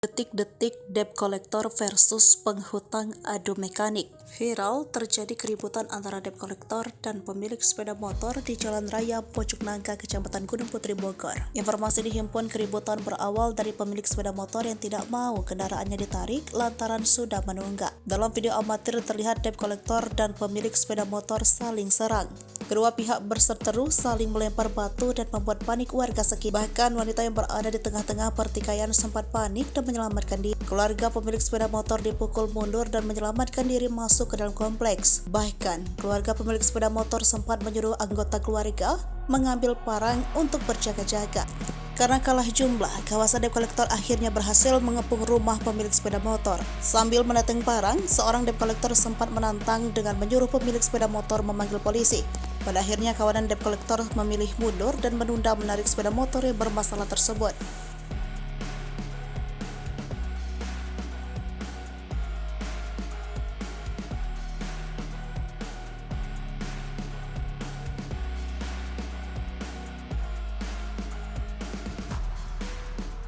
Detik-detik debt collector versus penghutang adu mekanik. Viral terjadi keributan antara debt collector dan pemilik sepeda motor di Jalan Raya Pojok Nangka, Kecamatan Gunung Putri, Bogor. Informasi dihimpun keributan berawal dari pemilik sepeda motor yang tidak mau kendaraannya ditarik lantaran sudah menunggak. Dalam video amatir terlihat debt collector dan pemilik sepeda motor saling serang. Kedua pihak berseteru, saling melempar batu dan membuat panik warga sekitar. Bahkan wanita yang berada di tengah-tengah pertikaian sempat panik dan menyelamatkan diri. Keluarga pemilik sepeda motor dipukul mundur dan menyelamatkan diri masuk ke dalam kompleks. Bahkan, keluarga pemilik sepeda motor sempat menyuruh anggota keluarga mengambil parang untuk berjaga-jaga. Karena kalah jumlah, kawasan debt collector akhirnya berhasil mengepung rumah pemilik sepeda motor. Sambil meneteng parang, seorang debt collector sempat menantang dengan menyuruh pemilik sepeda motor memanggil polisi. Pada akhirnya kawanan debt collector memilih mundur dan menunda menarik sepeda motor yang bermasalah tersebut.